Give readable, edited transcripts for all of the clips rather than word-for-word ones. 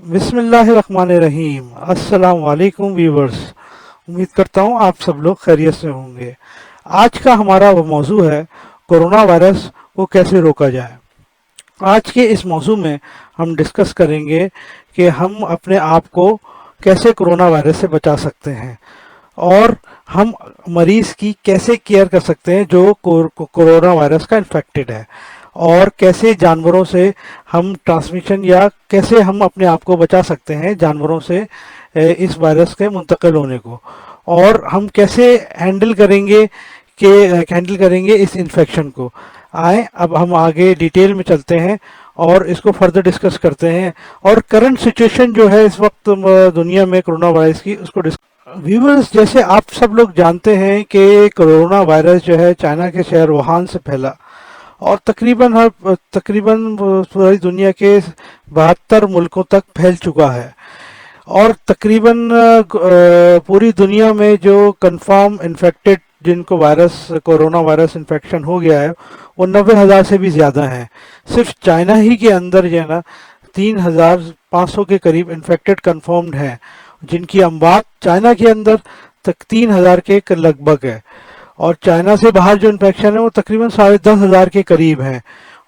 बिस्मिल्लाहिर्रहमानिर्रहीम। अस्सलाम वालेकुम व्यूवर्स। उम्मीद करता हूँ आप सब लोग खैरियत से होंगे। आज का हमारा वो मौजू है कोरोना वायरस को कैसे रोका जाए। आज के इस मौजू में हम डिस्कस करेंगे कि हम अपने आप को कैसे कोरोना वायरस से बचा सकते हैं और हम मरीज की कैसे केयर कर सकते हैं जो कोरोना वायरस का इन्फेक्टेड है, और कैसे जानवरों से हम ट्रांसमिशन या कैसे हम अपने आप को बचा सकते हैं जानवरों से इस वायरस के मुंतकिल होने को, और हम कैसे हैंडल करेंगे इस इन्फेक्शन को। आए अब हम आगे डिटेल में चलते हैं और इसको फर्दर डिस्कस करते हैं, और करंट सिचुएशन जो है इस वक्त दुनिया में कोरोना वायरस की उसको व्यूवर्स, जैसे आप सब लोग जानते हैं कि कोरोना वायरस जो है चाइना के शहर वुहान से फैला और तकरीबन पूरी दुनिया के 72 मुल्कों तक फैल चुका है। और तकरीबन पूरी दुनिया में जो कंफर्म इन्फेक्टेड जिनको कोरोना वायरस इन्फेक्शन हो गया है वो 90,000 से भी ज़्यादा हैं। सिर्फ चाइना ही के अंदर जो है ना 3,500 के करीब इन्फेक्टेड कंफर्म्ड हैं, जिनकी अमवात चाइना के अंदर तक 3,000 के लगभग है, और चाइना से बाहर जो इन्फेक्शन है वो तकरीबन 10,500 के करीब है,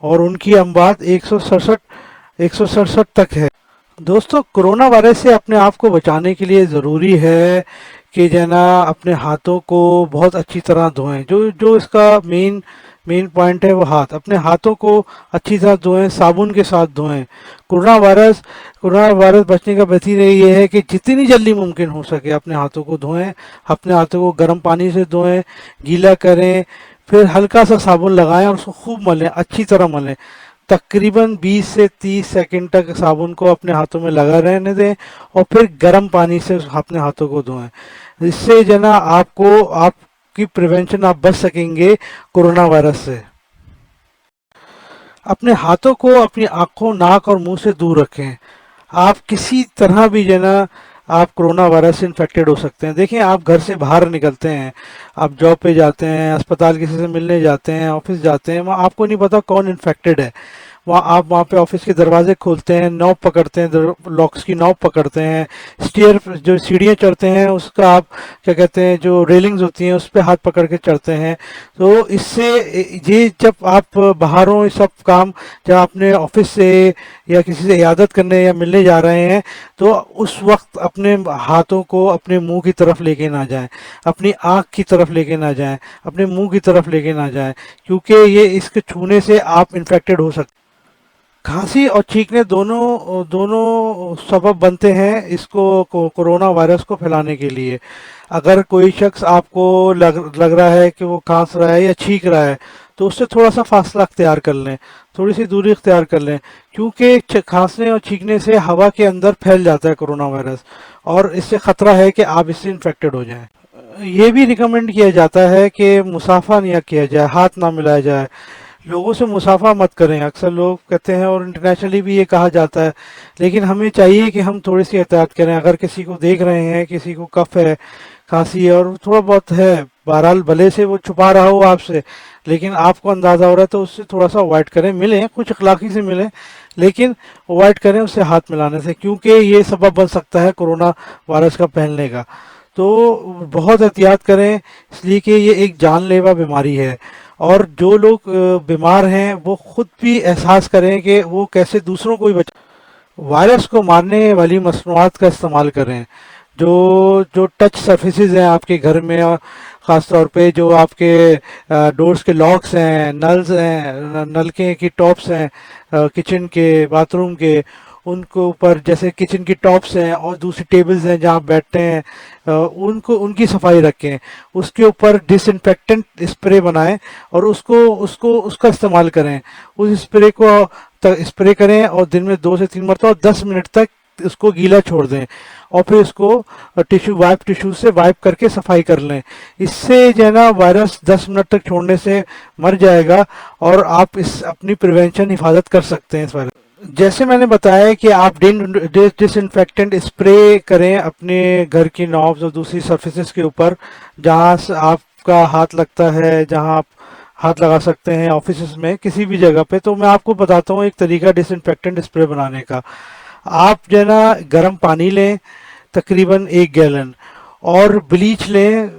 और उनकी अमवात 167 तक है। दोस्तों, कोरोना वायरस से अपने आप को बचाने के लिए ज़रूरी है कि जना अपने हाथों को बहुत अच्छी तरह धोएं। जो जो इसका मेन पॉइंट है वो अपने हाथों को अच्छी तरह धोएं, साबुन के साथ धोएं। कोरोना वायरस बचने का बेहतरीन ये है कि जितनी जल्दी मुमकिन हो सके अपने हाथों को धोएं। अपने हाथों को गर्म पानी से धोएं, गीला करें, फिर हल्का सा साबुन लगाएं और उसको खूब मलें, अच्छी तरह मलें। तकरीबन 20 से 30 सेकंड तक साबुन को अपने हाथों में लगा रहने दें और फिर गर्म पानी से अपने हाथों को धोएं। इससे जना आपकी प्रिवेंशन, आप बच सकेंगे कोरोना वायरस से। अपने हाथों को अपनी आंखों, नाक और मुंह से दूर रखें। आप किसी तरह भी जना आप कोरोना वायरस से इन्फेक्टेड हो सकते हैं। देखिए, आप घर से बाहर निकलते हैं, आप जॉब पे जाते हैं, अस्पताल किसी से मिलने जाते हैं, ऑफिस जाते हैं, वहाँ आपको नहीं पता कौन इन्फेक्टेड है। वहाँ पे ऑफिस के दरवाजे खोलते हैं, नॉब पकड़ते हैं, लॉक्स की नॉब पकड़ते हैं, स्टेयर जो सीढ़ियाँ चढ़ते हैं उसका आप क्या कहते हैं, जो रेलिंग्स होती हैं उस पर हाथ पकड़ के चढ़ते हैं। तो इससे ये जब आप बाहर हो, ये सब काम जब अपने ऑफिस से या किसी से इयादत करने या मिलने जा रहे हैं तो उस वक्त अपने हाथों को अपने मुंह की तरफ लेके ना जाएं, अपनी आँख की तरफ लेके ना जाएं, अपने मुंह की तरफ लेके ना जाएं, क्योंकि ये इसके छूने से आप इन्फेक्टेड हो सकते। खांसी और छींकने दोनों दोनों सबब बनते हैं कोरोना वायरस को फैलाने के लिए। अगर कोई शख्स आपको लग रहा है कि वो खांस रहा है या छींक रहा है तो उससे थोड़ा सा फासला अख्तियार कर लें, थोड़ी सी दूरी अख्तियार कर लें, क्योंकि खांसने और छींकने से हवा के अंदर फैल जाता है कोरोना वायरस और इससे ख़तरा है कि आप इससे इन्फेक्टेड हो जाएं। ये भी रिकमेंड किया जाता है कि मुसाफा नहीं किया जाए, हाथ ना मिलाया जाए, लोगों से मुसाफा मत करें। अक्सर लोग कहते हैं और इंटरनेशनली भी ये कहा जाता है, लेकिन हमें चाहिए कि हम थोड़ी सी एहतियात करें। अगर किसी को देख रहे हैं, किसी को कफ है, खांसी है और थोड़ा बहुत है, बहरहाल भले से वो छुपा रहा हो आपसे, लेकिन आपको अंदाज़ा हो रहा है तो उससे थोड़ा सा अवॉइड करें। मिलें, कुछ अखलाकी से मिलें, लेकिन अवॉइड करें उससे हाथ मिलाने से, क्योंकि ये सबब बन सकता है कोरोना वायरस का फैलने का। तो बहुत एहतियात करें, इसलिए कि ये एक जानलेवा बीमारी है, और जो लोग बीमार हैं वो खुद भी एहसास करें कि वो कैसे दूसरों को भी वायरस को मारने वाली मसनूआत का इस्तेमाल करें। जो जो टच सर्फेसिस हैं आपके घर में, और ख़ास तौर पे जो आपके डोर्स के लॉक्स हैं, नल्स हैं, नलके की टॉप्स हैं, किचन के, बाथरूम के, उनको ऊपर जैसे किचन की टॉप्स हैं और दूसरी टेबल्स हैं जहाँ बैठते हैं, उनकी सफाई रखें। उसके ऊपर डिसइंफेक्टेंट स्प्रे बनाएं और उसका इस्तेमाल करें। उस स्प्रे को स्प्रे करें और दिन में 2 से 3 मरतबा और 10 मिनट तक उसको गीला छोड़ दें, और फिर इसको टिश्यू से वाइप करके सफाई कर लें। इससे जो है ना वायरस 10 मिनट तक छोड़ने से मर जाएगा और आप अपनी प्रिवेंशन हिफाजत कर सकते हैं इस वायरस। जैसे मैंने बताया कि आप डिसइंफेक्टेंट स्प्रे करें अपने घर की नॉब्स और दूसरी सरफेसेस के ऊपर जहां से आपका हाथ लगता है, जहां आप हाथ लगा सकते हैं, ऑफिस में, किसी भी जगह पे। तो मैं आपको बताता हूँ एक तरीका डिसइंफेक्टेंट स्प्रे बनाने का। آپ جو ہے نا गर्म पानी लें तकरीबन 1 गैलन, और ब्लीच लें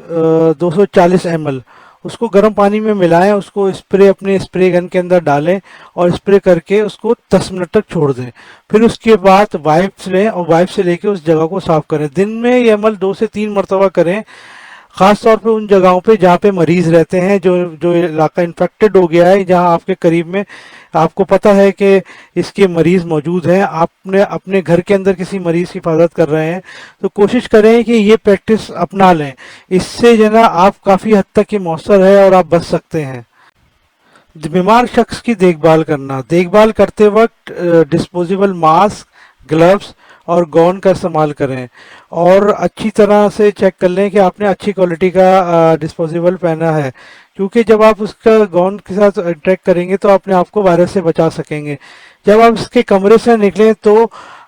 240 ml, उसको गर्म पानी में मिलाएं, उसको स्प्रे अपने स्प्रे गन के अंदर डालें और स्प्रे करके उसको 10 मिनट तक छोड़ दें। फिर उसके बाद वाइप्स लें और वाइप से लेके उस जगह को साफ करें। दिन में ये अमल 2 से 3 मरतबा करें, खास तौर पे उन जगहों पे जहाँ पे मरीज रहते हैं, जो जो इलाका इन्फेक्टेड हो गया है, जहाँ आपके करीब में आपको पता है कि इसके मरीज मौजूद हैं, आपने अपने घर के अंदर किसी मरीज की हिफाजत कर रहे हैं, तो कोशिश करें कि ये प्रैक्टिस अपना लें। इससे जो है ना आप काफ़ी हद तक ये मौसर है और आप बच सकते हैं। बीमार शख्स की देखभाल करना, देखभाल करते वक्त डिस्पोजेबल मास्क, ग्लव्स और गॉन का इस्तेमाल करें, और अच्छी तरह से चेक कर लें कि आपने अच्छी क्वालिटी का डिस्पोजेबल पहना है, क्योंकि जब आप उसका गॉन के साथ इंटरेक्ट करेंगे तो अपने आप को वायरस से बचा सकेंगे। जब आप इसके कमरे से निकलें तो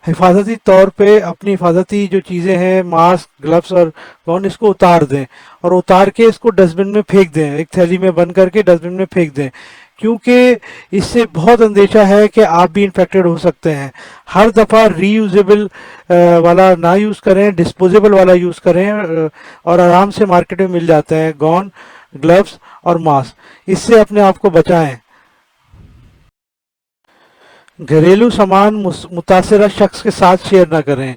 हिफाजती तौर पे अपनी हिफाजती जो चीज़ें हैं, मास्क, ग्लव्स और गॉन, इसको उतार दें और उतार के इसको डस्टबिन में फेंक दें, एक थैली में बंद करके डस्टबिन में फेंक दें, क्योंकि इससे बहुत अंदेशा है कि आप भी इन्फेक्टेड हो सकते हैं। हर दफ़ा रीयूजेबल वाला ना यूज़ करें, डिस्पोजेबल वाला यूज़ करें, और आराम से मार्केट में मिल जाते हैं गॉन, ग्लव्स और मास्क। इससे अपने आप को बचाएं। घरेलू सामान मुतासरा शख्स के साथ शेयर ना करें।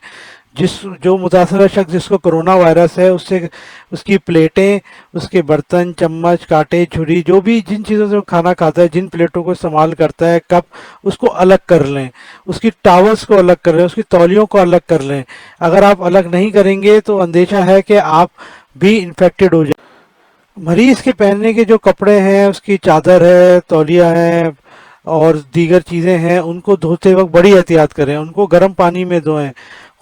जिस जो मुतासरा शख्स जिसको कोरोना वायरस है, उससे उसकी प्लेटें, उसके बर्तन, चम्मच, कांटे, छुरी, जो भी जिन चीज़ों से वो खाना खाता है, जिन प्लेटों को इस्तेमाल करता है, कप, उसको अलग कर लें, उसकी टावल्स को अलग कर लें, उसकी तौलियों को अलग कर लें। अगर आप अलग नहीं करेंगे तो अंदेशा है कि आप भी इन्फेक्टेड हो जाए। मरीज के पहनने के जो कपड़े हैं, उसकी चादर है, तौलिया है और दीगर चीज़ें हैं, उनको धोते वक्त बड़ी एहतियात करें, उनको गर्म पानी में धोएं,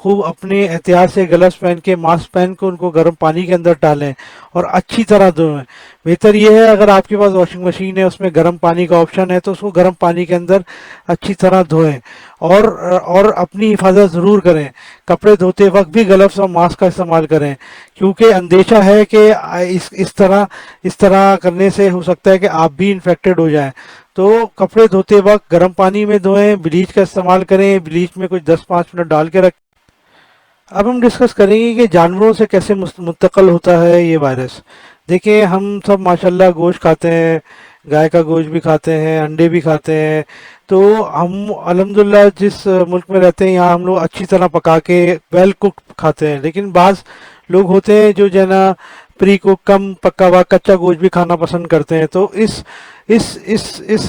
खूब अपनी एहतियात से ग्लव्स पहन के, मास्क पहन के उनको गर्म पानी के अंदर डालें और अच्छी तरह धोएं। बेहतर यह है अगर आपके पास वॉशिंग मशीन है, उसमें गर्म पानी का ऑप्शन है, तो उसको गर्म पानी के अंदर अच्छी तरह धोएं, और अपनी हिफाजत ज़रूर करें। कपड़े धोते वक्त भी ग्लव्स और मास्क का इस्तेमाल करें, क्योंकि अंदेशा है कि इस तरह करने से हो सकता है कि आप भी इन्फेक्टेड हो जाएं। तो कपड़े धोते वक्त गर्म पानी में धोएं, ब्लीच का इस्तेमाल करें, ब्लीच में कुछ 10-5 मिनट डाल के रखें। अब हम डिस्कस करेंगे कि जानवरों से कैसे मुंतकिल होता है ये वायरस। देखिए, हम सब माशाल्लाह गोश्त खाते हैं, गाय का गोश्त भी खाते हैं, अंडे भी खाते हैं, तो हम अल्हम्दुलिल्लाह जिस मुल्क में रहते हैं, यहाँ हम लोग अच्छी तरह पका के वेल कुक खाते हैं। लेकिन बाज़ लोग होते हैं जो जो है ना प्री कुक, कम पका हुआ कच्चा गोश्त भी खाना पसंद करते हैं। तो इस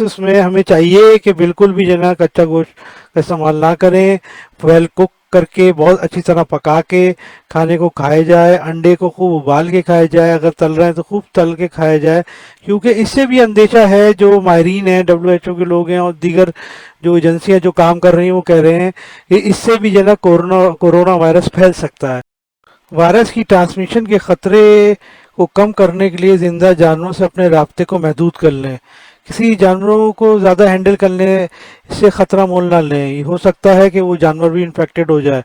उसमें हमें चाहिए कि बिल्कुल भी जो है ना कच्चा गोश्त का इस्तेमाल ना करें, वेल कुक करके बहुत अच्छी तरह पका के खाने को खाया जाए। अंडे को खूब उबाल के खाया जाए, अगर तल रहे हैं तो खूब तल के खाया जाए, क्योंकि इससे भी अंदेशा है, जो माहिरीन हैं, WHO के लोग हैं और दीगर जो एजेंसियां जो काम कर रही हैं, वो कह रहे हैं कि इससे भी जो है ना कोरोना वायरस फैल सकता है। वायरस की ट्रांसमिशन के खतरे को कम करने के लिए जिंदा जानवरों से अपने राब्ते को महदूद कर लें। किसी जानवरों को ज़्यादा हैंडल करने से ख़तरा मोल ना लें। ये हो सकता है कि वो जानवर भी इन्फेक्टेड हो जाए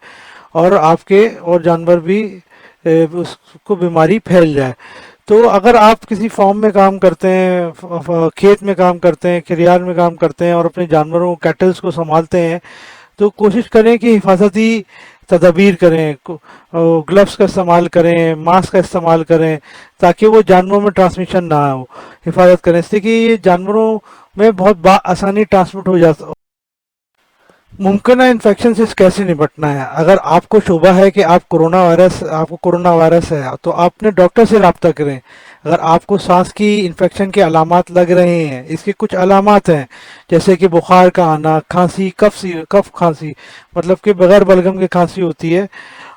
और आपके और जानवर भी उसको बीमारी फैल जाए। तो अगर आप किसी फार्म में काम करते हैं, खेत में काम करते हैं, खलियान में काम करते हैं और अपने जानवरों कैटल्स को संभालते हैं, तो कोशिश करें कि हिफाजती तदाबीर करें, ग्लव्स का इस्तेमाल करें, मास्क का इस्तेमाल करें, ताकि वो जानवरों में ट्रांसमिशन ना हो। हिफाजत करें इससे कि ये जानवरों में बहुत आसानी ट्रांसमिट हो जाता। मुमकिन इन्फेक्शन से कैसे निपटना है? अगर आपको शुबा है कि आपको कोरोना वायरस है, तो आप अपने डॉक्टर से रब्ता करें। अगर आपको सांस की इन्फेक्शन के अलामात लग रहे हैं, इसके कुछ अलामात हैं जैसे कि बुखार का आना, खांसी, कफ खांसी, मतलब कि बगैर बलगम के खांसी होती है,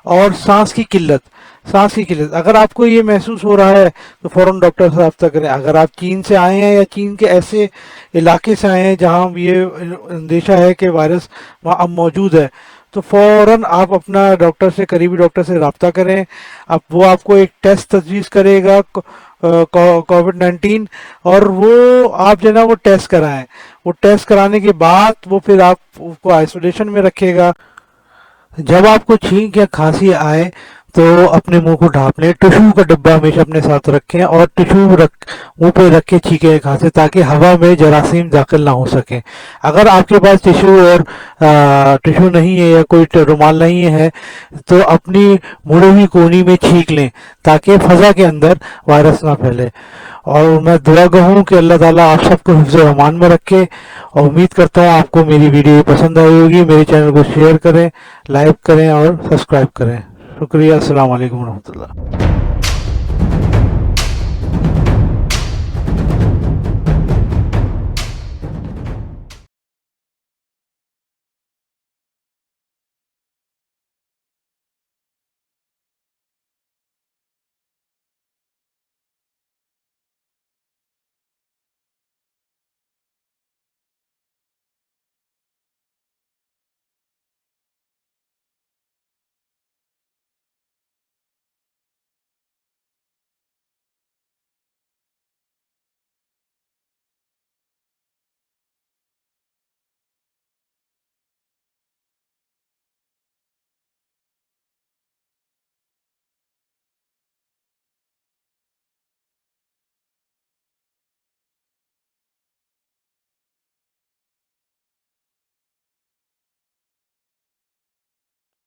और सांस की किल्लत, अगर आपको ये महसूस हो रहा है तो फौरन डॉक्टर से रब्ता करें। अगर आप चीन से आए हैं या चीन के ऐसे इलाके से आए हैं जहां ये अंदेशा है कि वायरस वहाँ अब मौजूद है, तो फौरन आप अपना करीबी डॉक्टर से रब्ता करें। अब वो आपको एक टेस्ट तजवीज़ करेगा, कोविड-19, और वो आप जो है ना वो टेस्ट कराएं। वो टेस्ट कराने के बाद वो फिर आपको आइसोलेशन में रखेगा। जब आपको छींक या खांसी आए, تو اپنے منہ کو ڈھانپ لیں. ٹشو کا ڈبہ ہمیشہ اپنے ساتھ رکھیں اور ٹشو منہ پہ رکھ کے چھینکیں کھانسیں تاکہ ہوا میں جراثیم داخل نہ ہو سکیں. اگر آپ کے پاس ٹشو اور ٹشو نہیں ہے یا کوئی رومال نہیں ہے تو اپنی مڑی ہوئی کونی میں چھینک لیں تاکہ فضا کے اندر وائرس نہ پھیلے. اور میں دعا گو ہوں کہ اللہ تعالیٰ آپ سب کو حفظ و امان میں رکھے. اور امید کرتا ہوں آپ کو میری ویڈیو پسند آئی ہوگی. میرے چینل کو شیئر کریں, لائک کریں اور سبسکرائب کریں. شکریہ. السلام علیکم ورحمۃ اللہ.